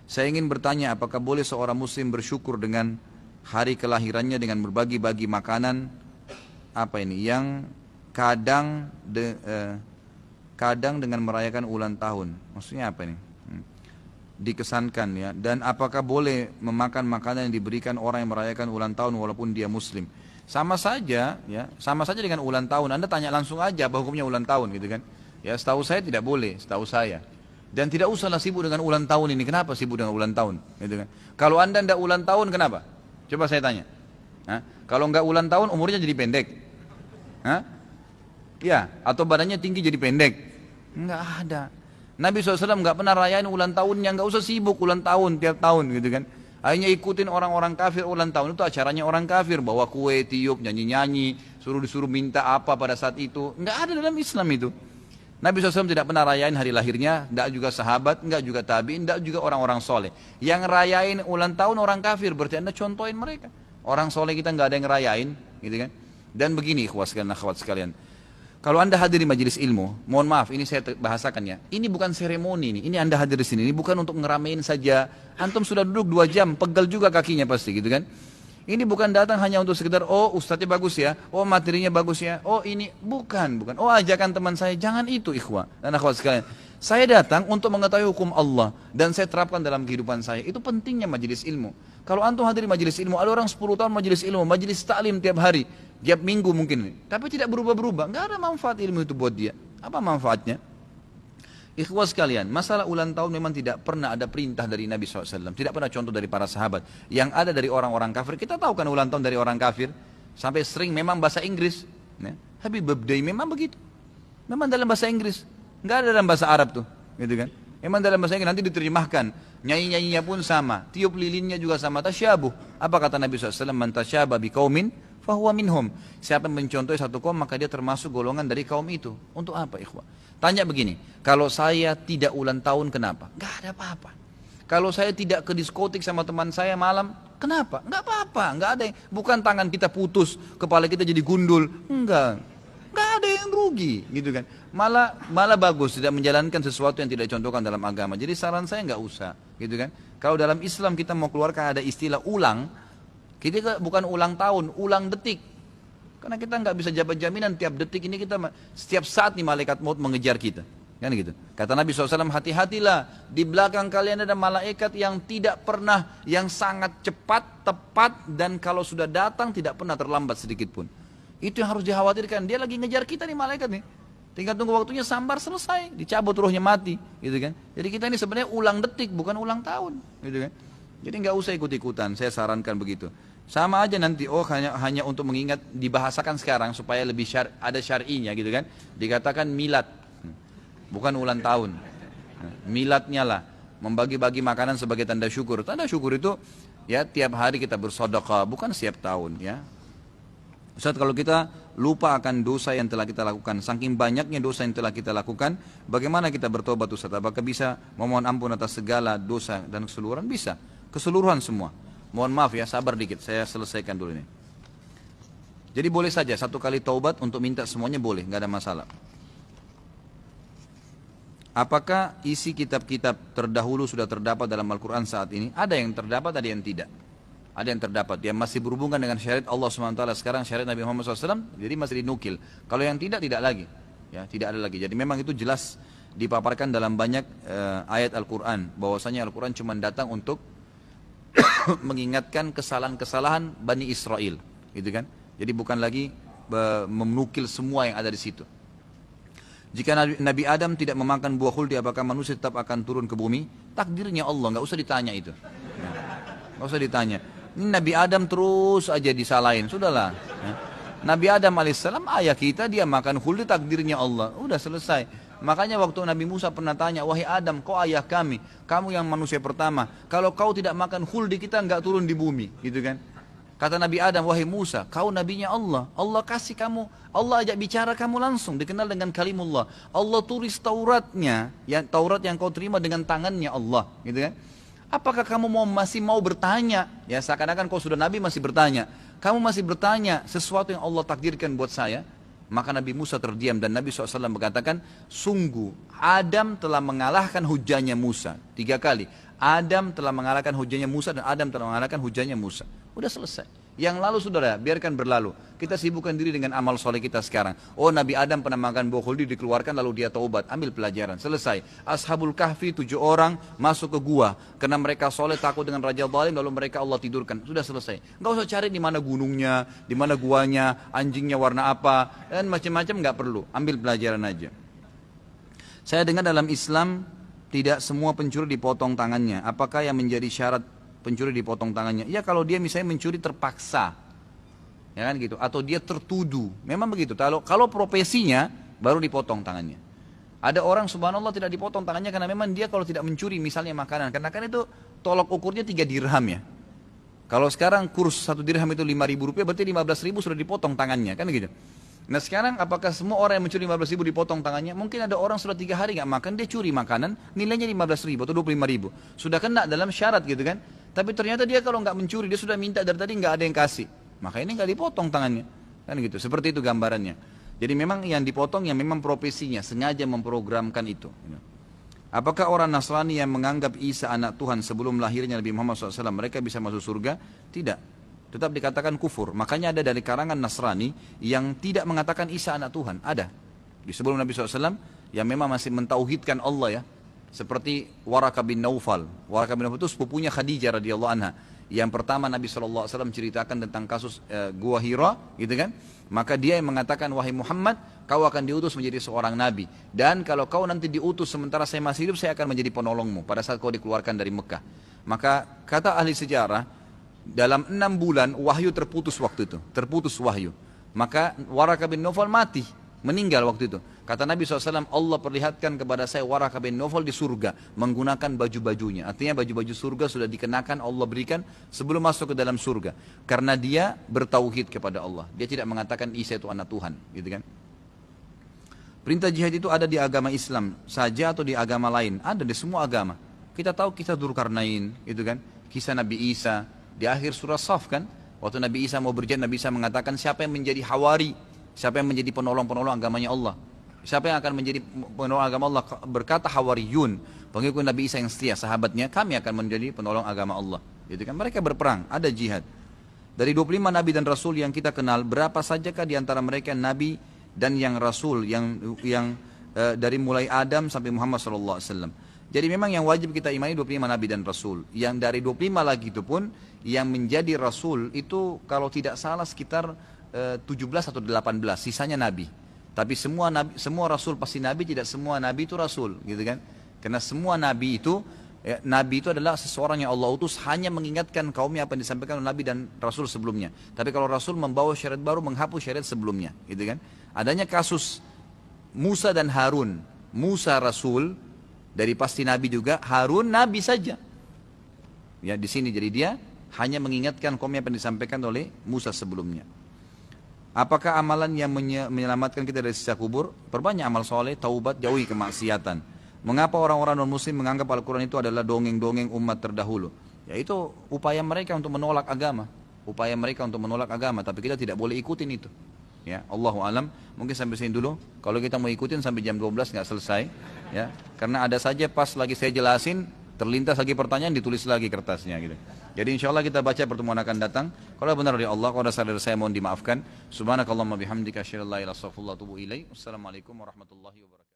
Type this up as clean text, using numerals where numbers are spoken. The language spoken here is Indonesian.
Saya ingin bertanya, apakah boleh seorang muslim bersyukur dengan hari kelahirannya dengan berbagi-bagi makanan apa ini yang kadang dengan merayakan ulang tahun. Maksudnya apa ini? Dikesankan ya. Dan apakah boleh memakan makanan yang diberikan orang yang merayakan ulang tahun walaupun dia muslim? Sama saja ya, sama saja dengan ulang tahun. Anda tanya langsung aja apa hukumnya ulang tahun gitu kan. Ya, setahu saya tidak boleh, setahu saya. Dan tidak usahlah sibuk dengan ulang tahun ini. Kenapa sibuk dengan ulang tahun? Gitu kan. Kalau Anda tidak ulang tahun, kenapa? Coba saya tanya. Hah? Kalau enggak ulang tahun, umurnya jadi pendek. Hah? Ya, atau badannya tinggi jadi pendek. Enggak ada. Nabi SAW enggak pernah rayain ulang tahunnya, enggak usah sibuk ulang tahun tiap tahun gitu kan. Hanya ikutin orang-orang kafir ulang tahun, itu acaranya orang kafir, bawa kue, tiup, nyanyi-nyanyi, disuruh minta apa pada saat itu. Enggak ada dalam Islam itu. Nabi SAW tidak pernah rayain hari lahirnya, enggak juga sahabat, enggak juga tabi'in, enggak juga orang-orang soleh. Yang rayain ulang tahun orang kafir, berarti Anda contohin mereka. Orang soleh kita enggak ada yang rayain, gitu kan. Dan begini akhwat sekalian, kalau Anda hadir di majelis ilmu, mohon maaf, ini saya bahasakan ya, ini bukan seremoni ini Anda hadir di sini, ini bukan untuk ngeramein saja. Antum sudah duduk 2 jam, pegel juga kakinya pasti gitu kan. Ini bukan datang hanya untuk sekedar, oh ustadznya bagus ya, oh materinya bagus ya, oh ini, bukan, oh ajakan teman saya, jangan itu ikhwah dan akhwat sekalian. Saya datang untuk mengetahui hukum Allah dan saya terapkan dalam kehidupan saya, itu pentingnya majelis ilmu. Kalau antum hadir di majelis ilmu, ada orang 10 tahun majelis ilmu, majelis taklim tiap hari, tiap minggu mungkin, tapi tidak berubah-berubah, nggak ada manfaat ilmu itu buat dia. Apa manfaatnya? Ikhwah sekalian, masalah ulang tahun memang tidak pernah ada perintah dari Nabi SAW, tidak pernah contoh dari para sahabat. Yang ada dari orang-orang kafir, kita tahu kan ulang tahun dari orang kafir, sampai sering memang bahasa Inggris. Ya. Happy birthday memang begitu, memang dalam bahasa Inggris, nggak ada dalam bahasa Arab tuh, gitu kan? Memang dalam bahasa Inggris nanti diterjemahkan, nyanyi-nyanyinya pun sama, tiup lilinnya juga sama, tasyabuh. Apa kata Nabi SAW? Man tasyabah biqaumin fahuwa minhum. Siapa yang mencontohi satu kaum maka dia termasuk golongan dari kaum itu. Untuk apa ikhwah? Tanya begini, kalau saya tidak ulang tahun kenapa? Gak ada apa-apa. Kalau saya tidak ke diskotik sama teman saya malam, kenapa? Gak apa-apa, gak ada yang, bukan tangan kita putus, kepala kita jadi gundul, enggak. Gak ada yang rugi, gitu kan. Malah bagus tidak menjalankan sesuatu yang tidak dicontohkan dalam agama. Jadi saran saya nggak usah, gitu kan. Kalau dalam Islam kita mau keluarkan ada istilah ulang, kita bukan ulang tahun, ulang detik. Karena kita nggak bisa jabat jaminan tiap detik ini kita setiap saat nih malaikat maut mengejar kita, kan gitu. Kata Nabi SAW, hati-hatilah di belakang kalian ada malaikat yang tidak pernah, yang sangat cepat, tepat, dan kalau sudah datang tidak pernah terlambat sedikit pun. Itu yang harus dikhawatirkan. Dia lagi ngejar kita nih malaikat nih. Tinggal tunggu waktunya sambar selesai, dicabut ruhnya mati, gitu kan. Jadi kita ini sebenarnya ulang detik bukan ulang tahun, gitu kan. Jadi nggak usah ikut-ikutan, saya sarankan begitu. Sama aja nanti, hanya untuk mengingat, dibahasakan sekarang supaya lebih ada syar'inya gitu kan. Dikatakan milad, bukan ulang tahun. Miladnya lah, membagi-bagi makanan sebagai tanda syukur. Tanda syukur itu ya tiap hari kita bersedekah, bukan setiap tahun ya. Ustaz, kalau kita lupa akan dosa yang telah kita lakukan, saking banyaknya dosa yang telah kita lakukan, bagaimana kita bertobat Ustaz? Apakah bisa memohon ampun atas segala dosa dan keseluruhan? Bisa, keseluruhan semua. Mohon maaf ya, sabar dikit, saya selesaikan dulu ini. Jadi boleh saja, 1 kali taubat untuk minta semuanya boleh, nggak ada masalah. Apakah isi kitab-kitab terdahulu sudah terdapat dalam Al-Quran saat ini? Ada yang terdapat, ada yang tidak. Ada yang terdapat, yang masih berhubungan dengan syariat Allah SWT sekarang, syariat Nabi Muhammad SAW, jadi masih dinukil. Kalau yang tidak, tidak lagi. Ya, tidak ada lagi. Jadi memang itu jelas dipaparkan dalam banyak ayat Al-Quran, bahwasanya Al-Quran cuma datang untuk mengingatkan kesalahan-kesalahan Bani Israel, gitu kan? Jadi bukan lagi menukil semua yang ada di situ. Jika Nabi Adam tidak memakan buah khuldi, apakah manusia tetap akan turun ke bumi? Takdirnya Allah, nggak usah ditanya itu. Nggak usah ditanya. Ini Nabi Adam terus aja disalahin, sudahlah. Nabi Adam alaihissalam ayah kita, dia makan khuldi, takdirnya Allah, udah selesai. Makanya waktu Nabi Musa pernah tanya, wahai Adam, kau ayah kami, kamu yang manusia pertama, kalau kau tidak makan khuldi kita nggak turun di bumi, gitu kan? Kata Nabi Adam, wahai Musa, kau nabinya Allah, Allah kasih kamu, Allah ajak bicara kamu langsung, dikenal dengan kalimullah. Allah tulis Tauratnya, ya, Taurat yang kau terima dengan tangannya Allah, gitu kan? Apakah kamu masih mau bertanya? Ya seakan-akan kau sudah Nabi masih bertanya. Kamu masih bertanya sesuatu yang Allah takdirkan buat saya? Maka Nabi Musa terdiam dan Nabi SAW berkatakan, sungguh Adam telah mengalahkan hujahnya Musa 3 kali. Adam telah mengalahkan hujahnya Musa dan Adam telah mengalahkan hujahnya Musa. Udah selesai. Yang lalu saudara, biarkan berlalu. Kita sibukkan diri dengan amal soleh kita sekarang. Oh, Nabi Adam pernah makan buah khuldi, dikeluarkan lalu dia taubat. Ambil pelajaran, selesai. Ashabul Kahfi 7 orang masuk ke gua karena mereka soleh takut dengan Raja Zalim, lalu mereka Allah tidurkan. Sudah selesai. Enggak usah cari di mana gunungnya, di mana guanya, anjingnya warna apa, dan macam-macam enggak perlu. Ambil pelajaran aja. Saya dengar dalam Islam tidak semua pencuri dipotong tangannya. Apakah yang menjadi syarat pencuri dipotong tangannya? Ya kalau dia misalnya mencuri terpaksa, ya kan gitu, atau dia tertuduh, memang begitu. Kalau profesinya baru dipotong tangannya. Ada orang subhanallah tidak dipotong tangannya karena memang dia kalau tidak mencuri misalnya makanan, karena kan itu tolok ukurnya 3 dirham ya. Kalau sekarang kurs 1 dirham itu 5.000 rupiah, berarti 15.000 sudah dipotong tangannya, kan gitu. Nah sekarang apakah semua orang yang mencuri 15.000 dipotong tangannya? Mungkin ada orang sudah 3 hari nggak makan, dia curi makanan, nilainya 15.000 atau 25.000. Sudah kena dalam syarat gitu kan. Tapi ternyata dia kalau nggak mencuri, dia sudah minta dari tadi nggak ada yang kasih. Maka ini nggak dipotong tangannya. Kan gitu, seperti itu gambarannya. Jadi memang yang dipotong yang memang profesinya, sengaja memprogramkan itu. Apakah orang Nasrani yang menganggap Isa anak Tuhan sebelum lahirnya Nabi Muhammad SAW, mereka bisa masuk surga? Tidak. Tetap dikatakan kufur. Makanya ada dari karangan Nasrani yang tidak mengatakan Isa anak Tuhan. Ada. Di sebelum Nabi SAW yang memang masih mentauhidkan Allah ya. Seperti Waraka bin Naufal. Waraka bin Naufal itu sepupunya Khadijah radhiyallahu anha. Yang pertama Nabi SAW ceritakan tentang kasus Gua Hira, gitu kan. Maka dia yang mengatakan, wahai Muhammad, kau akan diutus menjadi seorang Nabi. Dan kalau kau nanti diutus sementara saya masih hidup, saya akan menjadi penolongmu pada saat kau dikeluarkan dari Mekah. Maka kata ahli sejarah, dalam 6 bulan wahyu terputus waktu itu, terputus wahyu. Maka Waraka bin Naufal mati, meninggal waktu itu. Kata Nabi SAW, Allah perlihatkan kepada saya Waraka bin Naufal di surga menggunakan baju-bajunya. Artinya baju-baju surga sudah dikenakan, Allah berikan sebelum masuk ke dalam surga. Karena dia bertauhid kepada Allah. Dia tidak mengatakan Isa itu anak Tuhan, gitu kan? Perintah jihad itu ada di agama Islam saja atau di agama lain? Ada di semua agama. Kita tahu kisah Dzulkarnain, gitu kan? Kisah Nabi Isa. Di akhir surah Saf kan, waktu Nabi Isa mau berjihad, Nabi Isa mengatakan siapa yang menjadi hawari, siapa yang menjadi penolong-penolong agamanya Allah, siapa yang akan menjadi penolong agama Allah, berkata hawariyun, pengikut Nabi Isa yang setia, sahabatnya, kami akan menjadi penolong agama Allah. Gitu kan, mereka berperang, ada jihad. Dari 25 Nabi dan Rasul yang kita kenal, berapa sajakah di antara mereka Nabi dan yang Rasul yang dari mulai Adam sampai Muhammad SAW. Jadi memang yang wajib kita imani 25 Nabi dan Rasul. Yang dari 25 lagi itu pun, yang menjadi Rasul itu kalau tidak salah sekitar 17 atau 18, sisanya Nabi. Tapi semua Rasul pasti Nabi, tidak semua Nabi itu Rasul, gitu kan? Karena semua Nabi itu, Nabi itu adalah seseorang yang Allah utus hanya mengingatkan kaumnya apa yang disampaikan oleh Nabi dan Rasul sebelumnya. Tapi kalau Rasul membawa syariat baru, menghapus syariat sebelumnya, gitu kan? Adanya kasus Musa dan Harun. Musa Rasul, dari pasti Nabi juga, Harun Nabi saja. Ya di sini jadi dia hanya mengingatkan kaum yang disampaikan oleh Musa sebelumnya. Apakah amalan yang menyelamatkan kita dari siksa kubur? Perbanyak amal soleh, taubat, jauhi kemaksiatan. Mengapa orang-orang non-muslim menganggap Al-Quran itu adalah dongeng-dongeng umat terdahulu? Ya itu upaya mereka untuk menolak agama. Upaya mereka untuk menolak agama, tapi kita tidak boleh ikutin itu. Ya, Allahu alam. Mungkin sampai sini dulu. Kalau kita mau ikutin sampai jam 12 nggak selesai. Ya, karena ada saja pas lagi saya jelasin, terlintas lagi pertanyaan, ditulis lagi kertasnya gitu. Jadi insya Allah kita baca pertemuan akan datang. Kalau benar dari Allah, kalau ada salah dari saya mohon dimaafkan. Subhanakallahumma bihamdika asyhadu an la ilaha illa anta astaghfiruka wa atubu ilaik. Wassalamualaikum warahmatullahi wabarakatuh.